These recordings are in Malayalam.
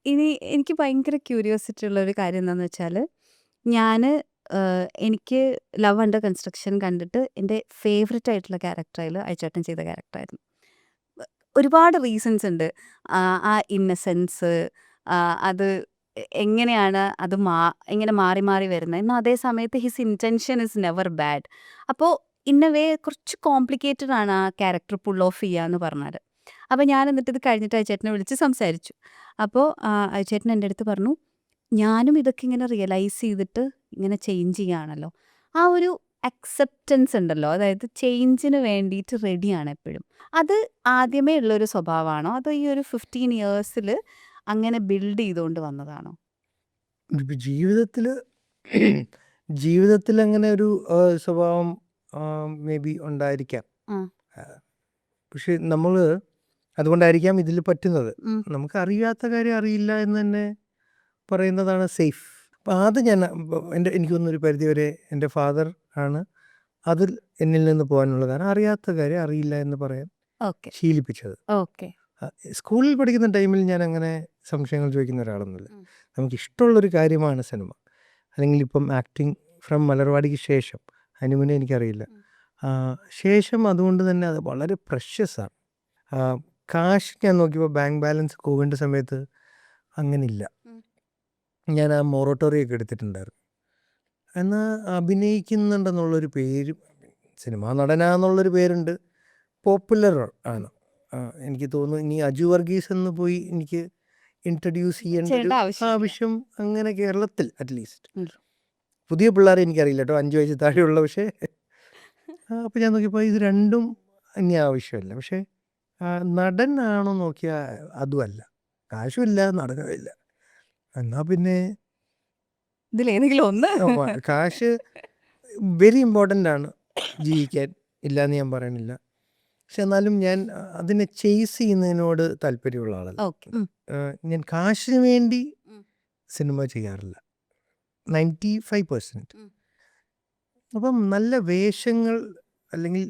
ഇനി എനിക്ക് ഭയങ്കര ക്യൂരിയോസിറ്റി ഉള്ളൊരു കാര്യം എന്താന്ന് വെച്ചാല്, ഞാന് എനിക്ക് 'ലവ് അണ്ടർ കൺസ്ട്രക്ഷൻ' കണ്ടിട്ട് എൻ്റെ ഫേവറേറ്റ് ആയിട്ടുള്ള ക്യാരക്ടർ അയില് അയച്ചേട്ടൻ ചെയ്ത ക്യാരക്ടറായിരുന്നു. ഒരുപാട് റീസൺസ് ഉണ്ട്. ആ ഇന്നസെൻസ്, അത് എങ്ങനെയാണ് അത് ഇങ്ങനെ മാറി മാറി വരുന്നത്. എന്നാൽ അതേ സമയത്ത് his intention is never bad. അപ്പോൾ ഇൻ എ വേ കുറച്ച് കോംപ്ലിക്കേറ്റഡ് ആണ് ആ ക്യാരക്ടർ പുൾ ഓഫ് ചെയ്യാന്ന് പറഞ്ഞാല്. അപ്പോൾ ഞാൻ എന്നിട്ട് ഇത് കഴിഞ്ഞിട്ട് അയച്ചേട്ടനെ വിളിച്ച് സംസാരിച്ചു. അപ്പോൾ അയച്ചേട്ടൻ എൻ്റെ അടുത്ത് പറഞ്ഞു, ഞാനും ഇതൊക്കെ ഇങ്ങനെ റിയലൈസ് ചെയ്തിട്ട് ഇങ്ങനെ ചേഞ്ച് ചെയ്യാണല്ലോ. ആ ഒരു അക്സെപ്റ്റൻസ് ഉണ്ടല്ലോ, അതായത് ചേഞ്ചിന് വേണ്ടിയിട്ട് റെഡിയാണ് എപ്പോഴും. അത് ആദ്യമേ ഉള്ളൊരു സ്വഭാവമാണോ? അതോ ഈ ഒരു 15 ഇയേഴ്സിൽ അങ്ങനെ ബിൽഡ് ചെയ്തുകൊണ്ട് വന്നതാണോ? ഇപ്പൊ ജീവിതത്തിൽ അങ്ങനെ ഒരു സ്വഭാവം മേ ബി ഉണ്ടായിരിക്കാം. ആ. പക്ഷെ നമ്മൾ അതുകൊണ്ടായിരിക്കാം ഇതിൽ പറ്റുന്നത്. ഉം. നമുക്ക് അറിയാത്ത കാര്യം അറിയില്ല എന്ന് തന്നെ പറയുന്നതാണ് സേഫ്. അപ്പം അത് എനിക്ക് തോന്നുന്നൊരു പരിധി വരെ എൻ്റെ ഫാദർ ആണ് അതിൽ എന്നിൽ നിന്ന് പോകാനുള്ള കാരണം. അറിയാത്ത കാര്യം അറിയില്ല എന്ന് പറയാൻ ഓക്കെ. ശീലിപ്പിച്ചത്. ഓക്കെ. സ്കൂളിൽ പഠിക്കുന്ന ടൈമിൽ ഞാൻ അങ്ങനെ സംശയങ്ങൾ ചോദിക്കുന്ന ഒരാളൊന്നുമില്ല. ഉം. നമുക്കിഷ്ടമുള്ളൊരു കാര്യമാണ് സിനിമ. അല്ലെങ്കിൽ ഇപ്പം ആക്ടിങ് ഫ്രം മലർവാടിക്ക് ശേഷം, അതിന് മുന്നേ എനിക്കറിയില്ല. ശേഷം അതുകൊണ്ട് തന്നെ അത് വളരെ പ്രഷ്യസാണ്. കാശ് ഞാൻ നോക്കിയപ്പോൾ ബാങ്ക് ബാലൻസ് പോകേണ്ട സമയത്ത് അങ്ങനില്ല. ഞാൻ ആ മൊറട്ടോറിയൊക്കെ എടുത്തിട്ടുണ്ടായിരുന്നു. എന്നാൽ അഭിനയിക്കുന്നുണ്ടെന്നുള്ളൊരു പേര്, സിനിമാ നടനാന്നുള്ളൊരു പേരുണ്ട്, പോപ്പുലർ ആണ്. എനിക്ക് തോന്നുന്നു ഇനി അജു വർഗീസ് എന്ന് പോയി എനിക്ക് ഇൻട്രൊഡ്യൂസ് ചെയ്യേണ്ട ഒരു ചെയ്യേണ്ട ആവശ്യമില്ല. ആവശ്യം അങ്ങനെ കേരളത്തിൽ അറ്റ്ലീസ്റ്റ്. ഉം. പുതിയ പിള്ളേരെ എനിക്കറിയില്ല കേട്ടോ, 5 വയസ്സ് താഴെയുള്ള. പക്ഷേ അപ്പോൾ ഞാൻ നോക്കിയപ്പോൾ ഇത് രണ്ടും ഇനി ആവശ്യമില്ല. പക്ഷേ നടനാണോ നോക്കിയാൽ അതുമല്ല. കാശുമില്ല, നടനുമില്ല. എന്നാൽ പിന്നെ ഇതിലേതെങ്കിലും ഒന്ന്. കാശ് വെരി ഇമ്പോർട്ടൻ്റ് ആണ് ജീവിക്കാൻ, ഇല്ലയെന്ന് ഞാൻ പറയണില്ല. പക്ഷെ എന്നാലും ഞാൻ അതിനെ ചേസ് ചെയ്യുന്നതിനോട് താല്പര്യമുള്ള ആളല്ല. ഓക്കെ. ഞാൻ കാശിന് വേണ്ടി സിനിമ ചെയ്യാറില്ല, 95%. അപ്പം നല്ല വേഷങ്ങൾ, അല്ലെങ്കിൽ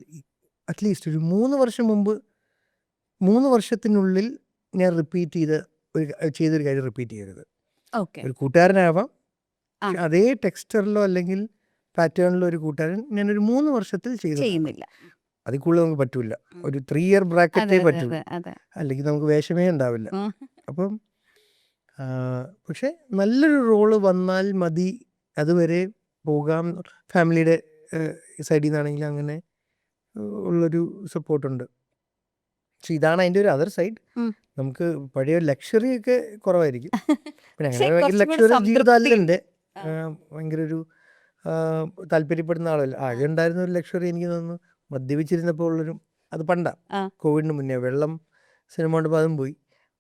അറ്റ്ലീസ്റ്റ് ഒരു 3 വർഷം മുമ്പ്, 3 വർഷത്തിനുള്ളിൽ ഞാൻ ചെയ്തൊരു കാര്യം റിപ്പീറ്റ് ചെയ്യരുത്. ഓക്കെ. ഒരു കൂട്ടുകാരനാവാം, ആ. പക്ഷെ അതേ ടെക്സ്ചറിലോ അല്ലെങ്കിൽ പാറ്റേണിലോ ഒരു കൂട്ടുകാരൻ ഞാനൊരു 3 വർഷത്തിൽ ചെയ്യുന്നില്ല. അതിൽ കൂടുതൽ നമുക്ക് പറ്റൂല. ഒരു 3 ഇയർ ബ്രാക്കറ്റേ അതെ പറ്റൂ, അതെ അതെ. അല്ലെങ്കിൽ നമുക്ക് വേഷമേ ഉണ്ടാവില്ല. ഉം. അപ്പം പക്ഷെ നല്ലൊരു റോള് വന്നാൽ മതി, അതുവരെ പോകാം. ഫാമിലിയുടെ സൈഡിൽ നിന്നാണെങ്കിൽ അങ്ങനെ ഉള്ളൊരു സപ്പോർട്ടുണ്ട്. പക്ഷെ ഇതാണ് അതിൻ്റെ ഒരു അതർ സൈഡ്. നമുക്ക് പഴയ ലക്ഷറി ഒക്കെ കുറവായിരിക്കും. പിന്നെ പക്ഷേ അങ്ങനെ ഭയങ്കര കുറച്ചും കൂടി ലക്ഷറി ജീവിതം അല്ല സംതൃപ്തി. എൻ്റെ. ഭയങ്കര ഒരു താല്പര്യപ്പെടുന്ന ആളല്ല. ആകെ ഉണ്ടായിരുന്ന ഒരു ലക്ഷറി എനിക്ക് തോന്നുന്നു മദ്യപിച്ചിരുന്നപ്പോൾ ഉള്ളൊരു, അത് പണ്ടാ, ആ. കോവിഡിന് മുന്നേ. വെള്ളം സിനിമ കണ്ടപ്പോൾ അതും പോയി.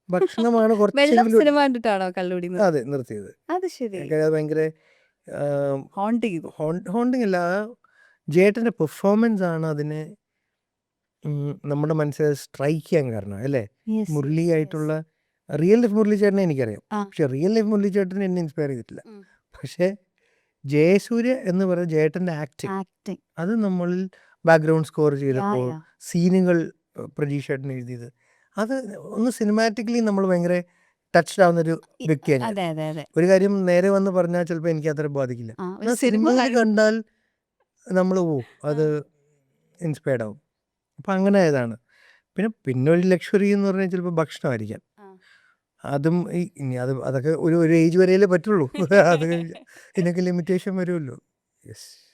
ഭക്ഷണമാണ് വെള്ളം കുറച്ചെങ്കിലും. സിനിമ കണ്ടിട്ടാണോ കള്ളുടി അതെ, നിർത്തിയത്. അത് ശരി. എനിക്കത് ഭയങ്കര ഹോണ്ട് ചെയ്തു. ഹോണ്ടിങ് അല്ല, ജേട്ടൻ്റെ പെർഫോമൻസ് ആണ് അതിനെ നമ്മുടെ മനസ്സിൽ സ്ട്രൈക്ക് ചെയ്യാൻ കാരണം, അല്ലേ? Yes, Murali yes, yes. ആയിട്ടുള്ള റിയൽ ലൈഫ് മുരളി ചേട്ടനെ എനിക്കറിയാം, ആ. പക്ഷെ റിയൽ ലൈഫ് മുരളി ചേട്ടനെ എന്നെ ഇൻസ്പയർ ചെയ്തിട്ടില്ല. ഉം. പക്ഷേ ജയസൂര്യ എന്ന് പറയുന്ന ജേട്ടൻ്റെ ആക്ടിങ്, ആക്ടിങ്. അത് നമ്മളിൽ ബാക്ക്ഗ്രൗണ്ട് സ്കോർ ചെയ്തപ്പോൾ യാ. സീനുകൾ പ്രജീഷ് ചേട്ടൻ എഴുതിയത്, അത് ഒന്ന് സിനിമാറ്റിക്കലി നമ്മൾ ഭയങ്കര ടച്ച്ഡ് ആവുന്നൊരു വ്യക്തിയാണ് ഞാൻ. അതെ അതെ അതെ. ഒരു കാര്യം നേരെ വന്ന് പറഞ്ഞാൽ ചിലപ്പോൾ എനിക്ക് അത്ര ബാധിക്കില്ല. ആ, ഒരു എന്നാൽ സിനിമ സിനിമയിൽ കണ്ടാൽ നമ്മൾ അത് ഇൻസ്പയർഡ് ആവും. അപ്പം അങ്ങനെ ആയതാണ്. പിന്നെ ഒരു ലക്ഷറി എന്ന് പറഞ്ഞാൽ ചിലപ്പോൾ ഭക്ഷണമായിരിക്കാം. അതും ഇനി അതൊക്കെ ഒരു ഏജ് വരെയല്ലേ പറ്റുള്ളൂ. അത് ഇതിനൊക്കെ ലിമിറ്റേഷൻ വരുമല്ലോ. യെസ്.